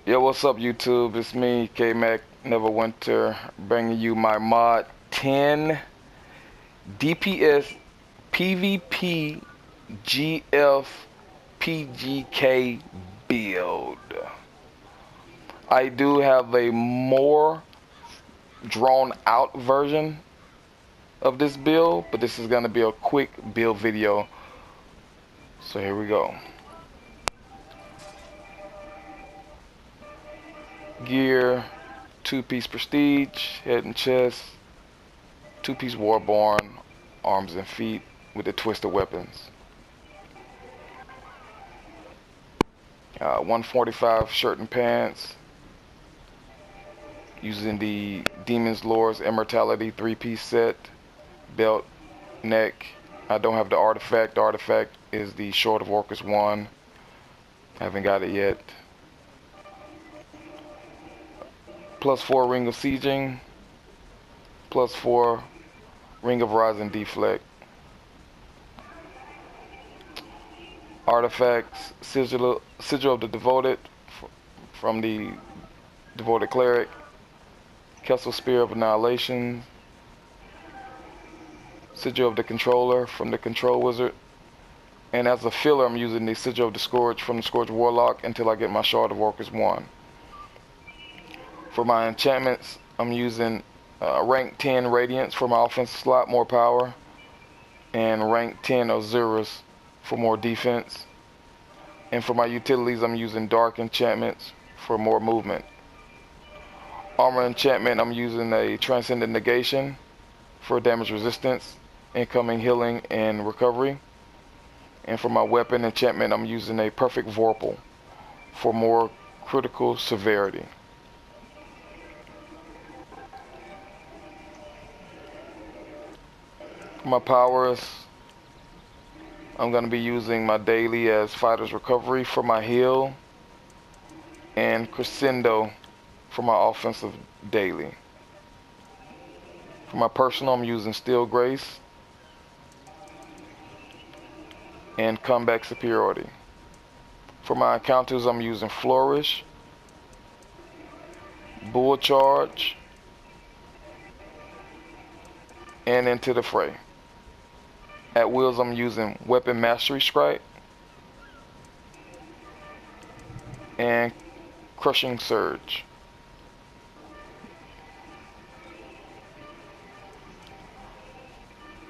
Yo, what's up, YouTube? It's me, K-Mac Neverwinter, bringing you my mod 10 DPS PvP GF PGK build. I do have a more drawn out version of this build, but this is going to be a quick build video. So here we go. Gear, 2-piece prestige, head and chest, 2-piece warborn, arms and feet with the twisted weapons. 145 shirt and pants, using the Demon's Lord's Immortality 3-piece set, belt, neck. I don't have the artifact. The artifact is the Sword of Orcus 1. Haven't got it yet. +4 Ring of Sieging, +4 Ring of Rising Deflect. Artifacts, Sigil of the Devoted from the Devoted Cleric, Kessel Spear of Annihilation, Sigil of the Controller from the Control Wizard, and as a filler I'm using the Sigil of the Scourge from the Scourge Warlock until I get my Sword of Orcus 1. For my enchantments, I'm using rank 10 Radiance for my offensive slot, more power, and rank 10 Osiris for more defense. And for my utilities, I'm using Dark Enchantments for more movement. Armor enchantment, I'm using a Transcendent Negation for damage resistance, incoming healing, and recovery. And for my weapon enchantment, I'm using a Perfect Vorpal for more critical severity. For my powers, I'm going to be using my daily as Fighter's Recovery for my heal, and Crescendo for my offensive daily. For my personal, I'm using Steel Grace and Comeback Superiority. For my encounters, I'm using Flourish, Bull Charge, and Into the Fray. At wills, I'm using Weapon Mastery Strike and Crushing Surge.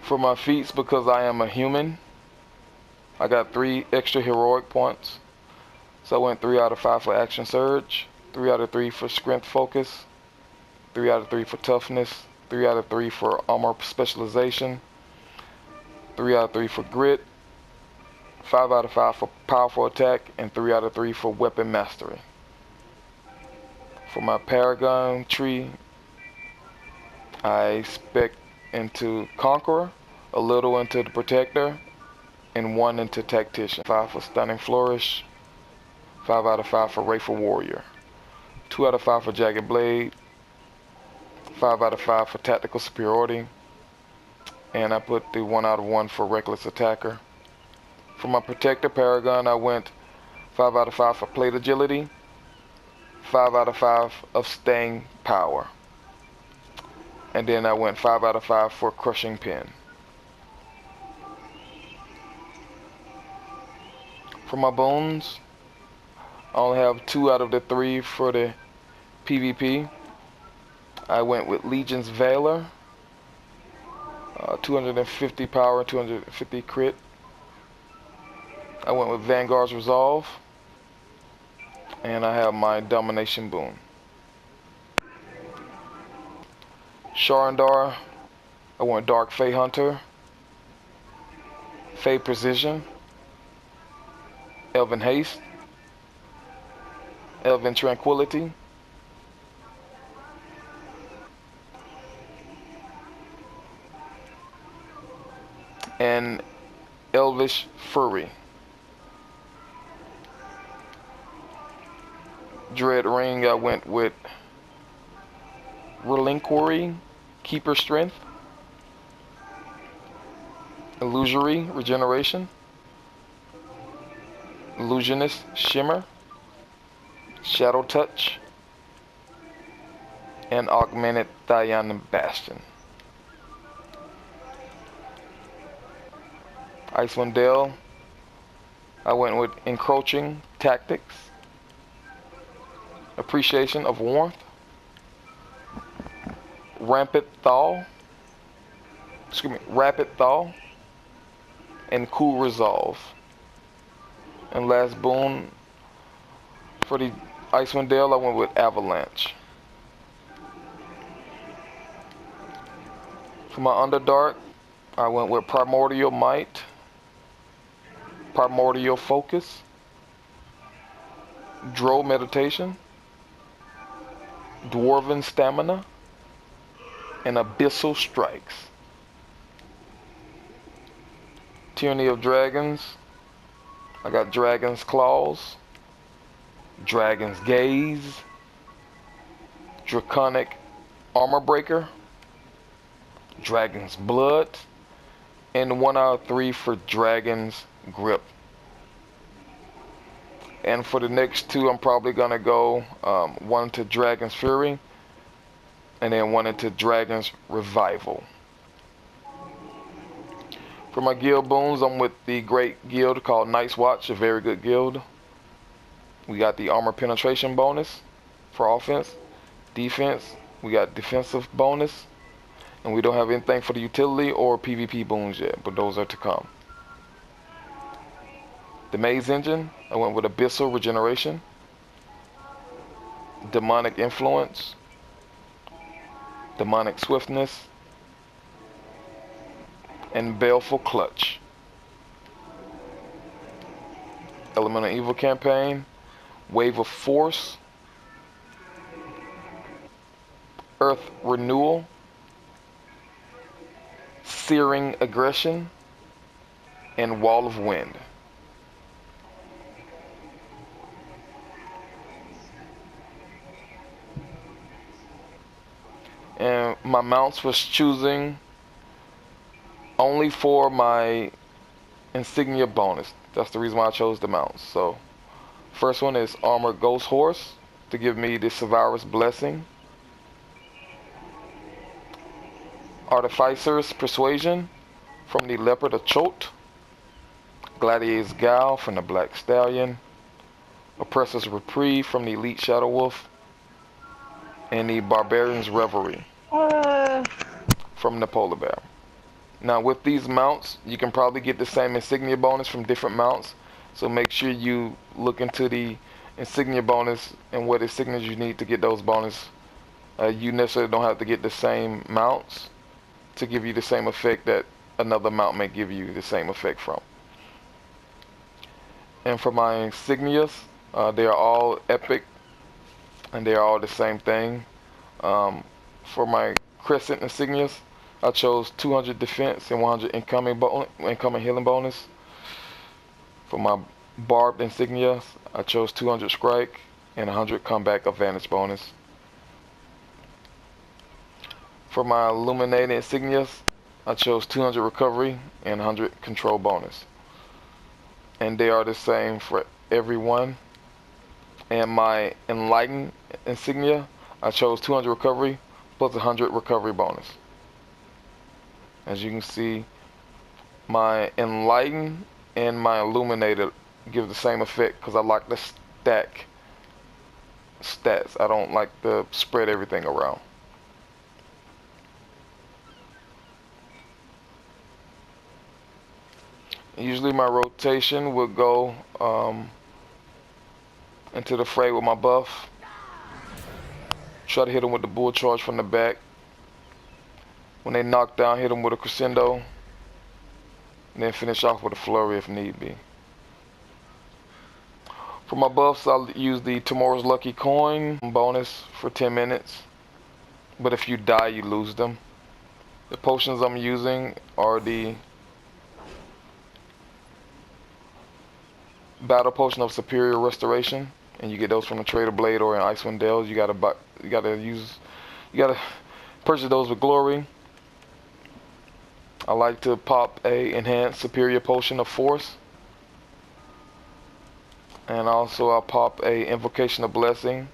For my feats, because I am a human, I got 3 extra heroic points. So I went 3 out of 5 for Action Surge, 3 out of 3 for Strength Focus, 3 out of 3 for Toughness, 3 out of 3 for Armor Specialization, 3 out of 3 for Grit, 5 out of 5 for Powerful Attack, and 3 out of 3 for Weapon Mastery. For my Paragon tree, I spec into Conqueror, a little into the Protector, and 1 into Tactician. 5 for Stunning Flourish, 5 out of 5 for Wrathful Warrior, 2 out of 5 for Jagged Blade, 5 out of 5 for Tactical Superiority, and I put the 1 out of 1 for Reckless Attacker. For my Protector Paragon, I went 5 out of 5 for Plate Agility, 5 out of 5 of Staying Power, and then I went 5 out of 5 for Crushing Pin. For my boons, I only have 2 out of the 3 for the PvP. I went with Legion's Valor, 250 power, 250 crit. I went with Vanguard's Resolve, and I have my Domination boon. Sharandar, I went Dark Fey Hunter, Fey Precision, Elven Haste, Elven Tranquility, and Elvish Fury. Dread Ring, I went with Relinquory, Keeper Strength, Illusory Regeneration, Illusionist Shimmer, Shadow Touch, and Augmented Thyon Bastion. Icewind Dale, I went with Encroaching Tactics, Appreciation of Warmth, Rapid Thaw, and Cool Resolve. And last boon for the Icewind Dale, I went with Avalanche. For my Underdark, I went with Primordial Might, Primordial Focus, Drow Meditation, Dwarven Stamina, and Abyssal Strikes. Tyranny of Dragons, I got Dragon's Claws, Dragon's Gaze, Draconic Armor Breaker, Dragon's Blood, and 1 out of 3 for Dragon's Grip. And for the next 2, I'm probably gonna go 1 to Dragon's Fury, and then 1 into Dragon's Revival. For my guild boons, I'm with the great guild called Night's Watch, a very good guild. We got the armor penetration bonus for offense. Defense, we got defensive bonus. And we don't have anything for the utility or PvP boons yet, but those are to come. The Maze Engine, I went with Abyssal Regeneration, Demonic Influence, Demonic Swiftness, and Baleful Clutch. Elemental Evil campaign, Wave of Force, Earth Renewal, Searing Aggression, and Wall of Wind. And my mounts was choosing only for my insignia bonus. That's the reason why I chose the mounts. So first one is Armored Ghost Horse to give me the Sevirus Blessing. Artificer's Persuasion from the Leopard of Chult. Gladiator's Guile from the Black Stallion. Oppressor's Reprieve from the Elite Shadow Wolf. And the Barbarian's Reverie from the Polar Bear. Now with these mounts, you can probably get the same insignia bonus from different mounts. So make sure you look into the insignia bonus and what insignias you need to get those bonus. You necessarily don't have to get the same mounts to give you the same effect that another mount may give you the same effect from. And for my insignias, they are all epic and they are all the same thing. For my crescent insignias, I chose 200 defense and 100 incoming healing bonus. For my barbed insignias, I chose 200 strike and 100 comeback advantage bonus. For my illuminated insignias, I chose 200 recovery and 100 control bonus. And they are the same for everyone. And my enlightened insignia, I chose 200 recovery plus 100 recovery bonus. As you can see, my enlightened and my illuminated give the same effect because I like to stack stats. I don't like to spread everything around. Usually my rotation will go into the fray with my buff. Try to hit them with the bull charge from the back. When they knock down, hit them with a crescendo. And then finish off with a flurry if need be. For my buffs, I'll use the Tomorrow's Lucky Coin bonus for 10 minutes. But if you die, you lose them. The potions I'm using are the Battle Potion of Superior Restoration, and you get those from the Trader Blade or in Icewind Dale. You gotta purchase those with glory. I like to pop a Enhanced Superior Potion of Force. And also I'll pop a Invocation of Blessing.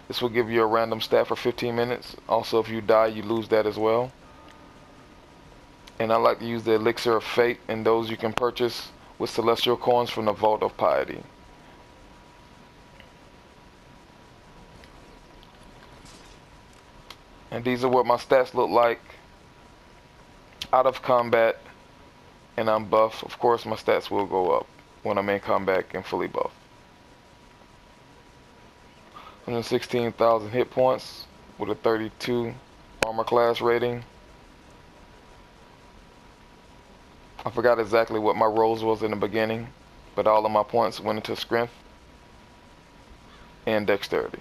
This will give you a random stat for 15 minutes. Also, if you die, you lose that as well. And I like to use the Elixir of Fate, and those you can purchase with Celestial Coins from the Vault of Piety. And these are what my stats look like out of combat, and I'm buff. Of course, my stats will go up when I'm in combat and fully buff. 116,000 hit points with a 32 armor class rating. I forgot exactly what my rolls was in the beginning, but all of my points went into strength and dexterity.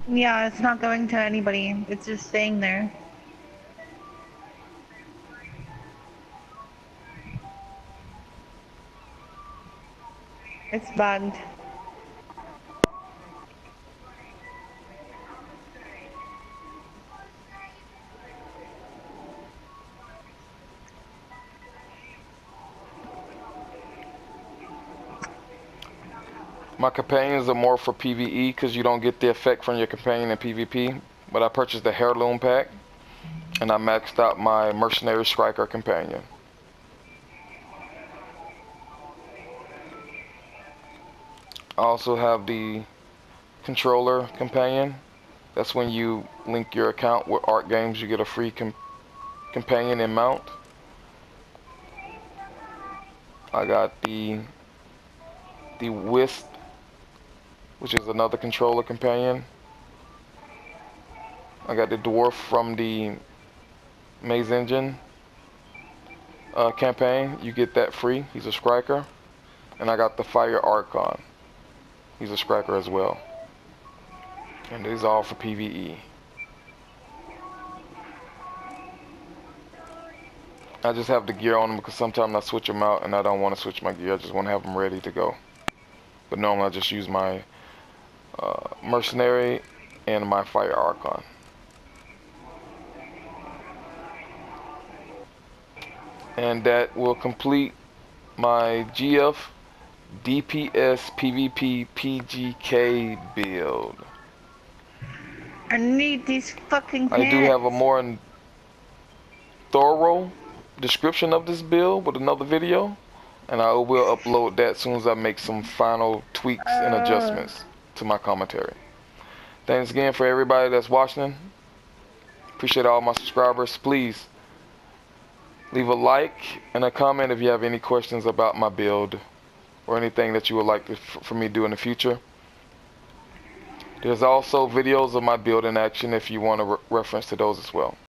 Yeah, it's not going to anybody. It's just staying there. It's bugged. My companions are more for PvE because you don't get the effect from your companion in PvP. But I purchased the Heirloom pack and I maxed out my Mercenary Striker companion. I also have the Controller companion. That's when you link your account with Art Games, you get a free companion and mount. I got the Wisp, which is another controller companion. I got the Dwarf from the Maze Engine campaign. You get that free. He's a Striker. And I got the Fire Archon. He's a Striker as well. And these are all for PvE. I just have the gear on them because sometimes I switch them out and I don't want to switch my gear. I just want to have them ready to go. But normally I just use my Mercenary and my Fire Archon. And that will complete my GF DPS PvP PGK build. I need these fucking I do have a pants. more thorough description of this build with another video, and I will upload that as soon as I make some final tweaks and adjustments to my commentary. Thanks again for everybody that's watching. Appreciate all my subscribers. Please leave a like and a comment if you have any questions about my build or anything that you would like for me to do in the future. There's also videos of my build in action if you want a reference to those as well.